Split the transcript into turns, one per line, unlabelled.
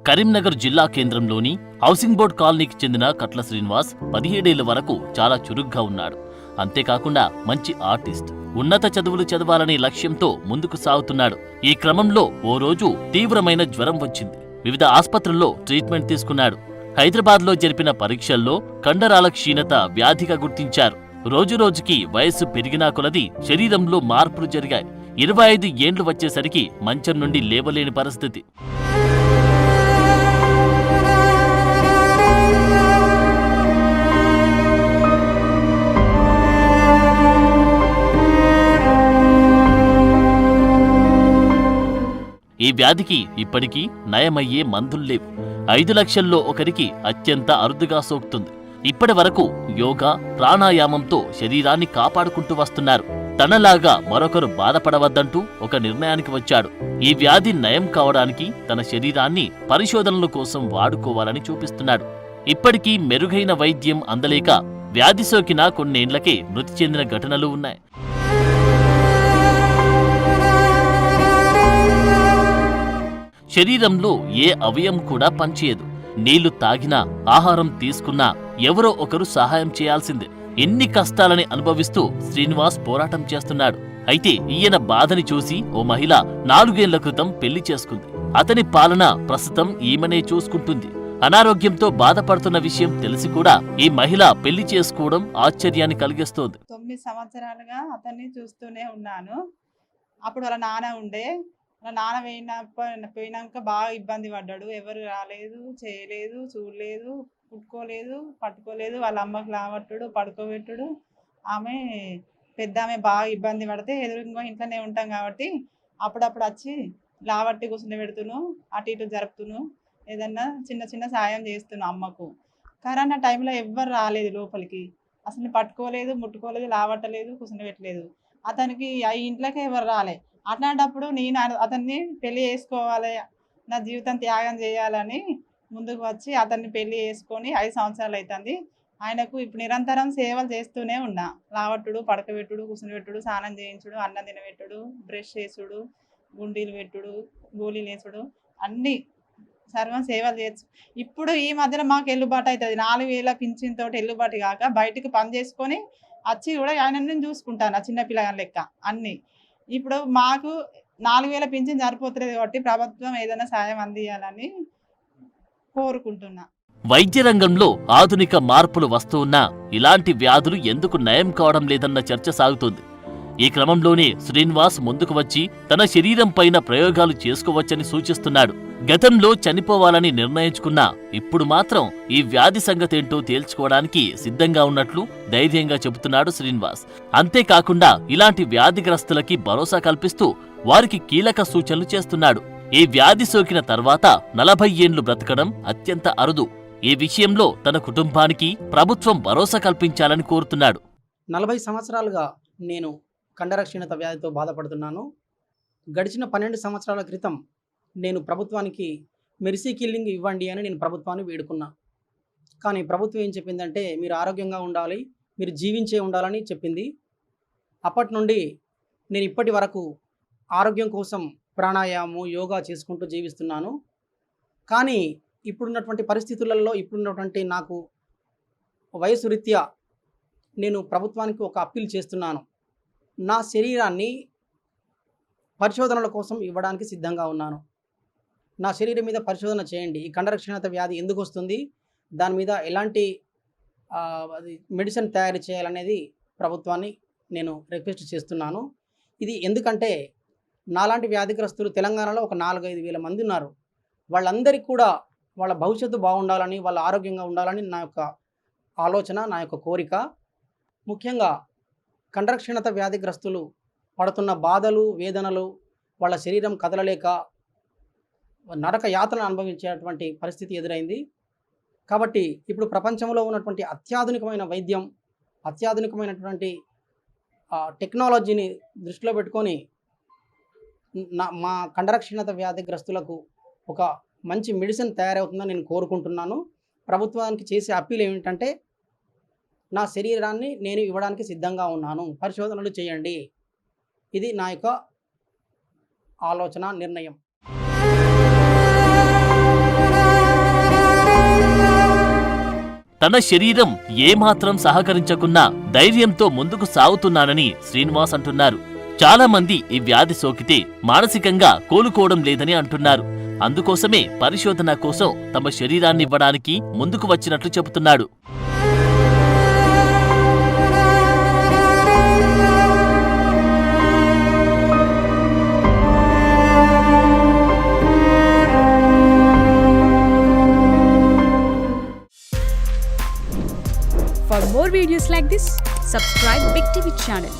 కరీంనగర్ జిల్లా కేంద్రంలోని housing board కాలనీకి చెందిన కట్ల శ్రీనివాస్ 17 ఏళ్ల వరకు చాలా చురుగ్గా ఉన్నాడు. అంతేకాకుండా మంచి ఆర్టిస్ట్, ఉన్నత చదువులు చదవాలనే లక్ష్యంతో ముందుకు సాగుతున్నాడు. ఈ క్రమంలో ఓ రోజు తీవ్రమైన జ్వరం వచ్చింది. వివిధ ఆస్పత్రుల్లో ట్రీట్మెంట్ తీసుకున్నాడు. హైదరాబాద్లో జరిపిన పరీక్షల్లో కండరాల క్షీణత వ్యాధిగా గుర్తించారు. రోజురోజుకి వయస్సు పెరిగినా కొలది శరీరంలో మార్పులు జరిగాయి. 25 ఏండ్లు వచ్చేసరికి మంచం నుండి లేవలేని పరిస్థితి. ఈ వ్యాధికి ఇప్పటికీ నయమయ్యే మందుల్లేవు. 5 లక్షల్లో ఒకరికి అత్యంత అరుదుగా సోకుతుంది. ఇప్పటి వరకు యోగా, ప్రాణాయామంతో శరీరాన్ని కాపాడుకుంటూ వస్తున్నారు. తనలాగా మరొకరు బాధపడవద్దంటూ ఒక నిర్ణయానికి వచ్చాడు. ఈ వ్యాధి నయం కావడానికి తన శరీరాన్ని పరిశోధనల కోసం వాడుకోవాలని చూపిస్తున్నాడు. ఇప్పటికీ మెరుగైన వైద్యం అందలేక వ్యాధి సోకిన కొన్నేండ్లకే మృతి చెందిన ఘటనలు ఉన్నాయి. శరీరంలో ఏ అవయం కూడా పనిచేయదు. నీళ్లు తాగినా, ఆహారం తీసుకున్నా ఎవరో ఒకరు సహాయం చేయాల్సిందే. ఎన్ని కష్టాలని అనుభవిస్తూ శ్రీనివాస్ పోరాటం చేస్తున్నాడు. అయితే ఈయన బాధని చూసి ఓ మహిళ 4 ఏళ్ల క్రితం పెళ్లి చేసుకుంది. అతని పాలన ప్రస్తుతం ఈమెనే చూసుకుంటుంది. అనారోగ్యంతో బాధపడుతున్న విషయం తెలిసి కూడా ఈ మహిళ పెళ్లి చేసుకోవడం ఆశ్చర్యాన్ని కలిగిస్తోంది.
9 సంవత్సరాలుగా అతన్ని చూస్తూనే ఉన్నాను. అప్పుడు వాళ్ళ నాన్న ఉండే. వాళ్ళ నాన్న పోయినాక బాగా ఇబ్బంది పడ్డాడు. ఎవరు రాలేదు, చేయలేదు, చూడలేదు, పుట్టుకోలేదు, పట్టుకోలేదు. వాళ్ళ అమ్మకి లావట్టుడు, పడుకోబెట్టుడు. ఆమె పెద్ద ఆమె బాగా ఇబ్బంది పడితే ఎదురుగా ఇంట్లోనే ఉంటాం కాబట్టి అప్పుడప్పుడు వచ్చి లావట్టి కూర్చుని పెడుతును, అటు ఇటు జరుపుతును, ఏదన్నా చిన్న చిన్న సాయం చేస్తున్నాను అమ్మకు. కరోనా టైంలో ఎవ్వరు రాలేదు లోపలికి. అసలు పట్టుకోలేదు, ముట్టుకోలేదు, లావట్టలేదు, కూర్చుని పెట్టలేదు. అతనికి ఆ ఇంట్లోకి ఎవరు రాలే. అట్లాంటప్పుడు నేను అతన్ని పెళ్లి చేసుకోవాలి, నా జీవితం త్యాగం చేయాలని ముందుకు వచ్చి అతన్ని పెళ్లి చేసుకొని 5 సంవత్సరాలు అవుతుంది. ఆయనకు ఇప్పుడు నిరంతరం సేవలు చేస్తూనే ఉన్నా. లావట్టుడు, పడకబెట్టుడు, కూర్చునిపెట్టుడు, స్నానం చేయించుడు, అన్నం తినబెట్టుడు, బ్రష్ చేసుడు, గుండీలు పెట్టుడు, గోళీలు వేసుడు, అన్నీ సర్వం సేవలు చేయొచ్చు. ఇప్పుడు ఈ మధ్యన మాకు ఎల్లుబాటు అవుతుంది. 4,000 పింఛన్తో ఎల్లుబాటు కాక బయటికి పని చేసుకొని వచ్చి కూడా ఆయనని చూసుకుంటాను. ఆ చిన్న పిల్లగాని లెక్క అన్నీ. ఇప్పుడు మాకు 4,000 పింఛన్ సరిపోతుంది కాబట్టి ప్రభుత్వం ఏదైనా సాయం అందియాలని కోరుకుంటున్నా.
వైద్య రంగంలో ఆధునిక మార్పులు వస్తున్నా ఇలాంటి వ్యాధులు ఎందుకు నయం కావడం లేదన్న చర్చ సాగుతోంది. ఈ క్రమంలోనే శ్రీనివాస్ ముందుకు వచ్చి తన శరీరం పైన ప్రయోగాలు చేసుకోవచ్చని సూచిస్తున్నాడు. గతంలో చనిపోవాలని నిర్ణయించుకున్నా ఇప్పుడు మాత్రం ఈ వ్యాధి సంగతేంటో తేల్చుకోవడానికి సిద్ధంగా ఉన్నట్లు ధైర్యంగా చెబుతున్నాడు శ్రీనివాస్. అంతేకాకుండా ఇలాంటి వ్యాధిగ్రస్తులకి భరోసా కల్పిస్తూ వారికి కీలక సూచనలు చేస్తున్నాడు. ఈ వ్యాధి సోకిన తర్వాత 40 ఏండ్లు బ్రతకడం అత్యంత అరుదు. ఈ విషయంలో తన కుటుంబానికి ప్రభుత్వం భరోసా కల్పించాలని కోరుతున్నాడు.
40 సంవత్సరాలుగా నేను కండర క్షీణత వ్యాధితో బాధపడుతున్నాను. గడిచిన 12 సంవత్సరాల క్రితం నేను ప్రభుత్వానికి మెర్సీ కిల్లింగ్ ఇవ్వండి అని నేను ప్రభుత్వాన్ని వేడుకున్నా. కానీ ప్రభుత్వం ఏం చెప్పిందంటే మీరు ఆరోగ్యంగా ఉండాలి, మీరు జీవించే ఉండాలని చెప్పింది. అప్పటి నుండి నేను ఇప్పటి వరకు ఆరోగ్యం కోసం ప్రాణాయామం, యోగా చేసుకుంటూ జీవిస్తున్నాను. కానీ ఇప్పుడున్నటువంటి పరిస్థితులలో, ఇప్పుడున్నటువంటి నాకు వయసు రీత్యా నేను ప్రభుత్వానికి ఒక అప్పీల్ చేస్తున్నాను. నా శరీరాన్ని పరిశోధనల కోసం ఇవ్వడానికి సిద్ధంగా ఉన్నాను. నా శరీరం మీద పరిశోధన చేయండి. ఈ కండర క్షీణత వ్యాధి ఎందుకు వస్తుంది, దాని మీద ఎలాంటి మెడిసిన్ తయారు చేయాలనేది ప్రభుత్వాన్ని నేను రిక్వెస్ట్ చేస్తున్నాను. ఇది ఎందుకంటే నాలాంటి వ్యాధిగ్రస్తులు తెలంగాణలో ఒక 4-5 వేల మంది ఉన్నారు. వాళ్ళందరికీ కూడా వాళ్ళ భవిష్యత్తు బాగుండాలని, వాళ్ళ ఆరోగ్యంగా ఉండాలని నా యొక్క ఆలోచన, నా యొక్క కోరిక. ముఖ్యంగా కండర క్షీణత వ్యాధిగ్రస్తులు పడుతున్న బాధలు, వేదనలు, వాళ్ళ శరీరం కదలలేక నరక యాతనలు అనుభవించేటువంటి పరిస్థితి ఎదురైంది. కాబట్టి ఇప్పుడు ప్రపంచంలో ఉన్నటువంటి అత్యాధునికమైన వైద్యం, అత్యాధునికమైనటువంటి టెక్నాలజీని దృష్టిలో పెట్టుకొని మా కండర క్షీణత వ్యాధిగ్రస్తులకు ఒక మంచి మెడిసిన్ తయారవుతుందని నేను కోరుకుంటున్నాను. ప్రభుత్వానికి చేసే అప్పీల్ ఏమిటంటే నా శరీరాన్ని నేను ఇవ్వడానికి సిద్ధంగా ఉన్నాను, పరిశోధనలు చేయండి. ఇది నా యొక్క ఆలోచన, నిర్ణయం.
తన శరీరం ఏమాత్రం సహకరించకున్నా ధైర్యంతో ముందుకు సాగుతున్నానని శ్రీనివాస్ అంటున్నారు. చాలా మంది ఈ వ్యాధి సోకితే మానసికంగా కోలుకోవడం లేదని అంటున్నారు. అందుకోసమే పరిశోధన కోసం తమ శరీరాన్ని ఇవ్వడానికి ముందుకు వచ్చినట్లు చెబుతున్నాడు.
For more videos like this, subscribe Big TV channel.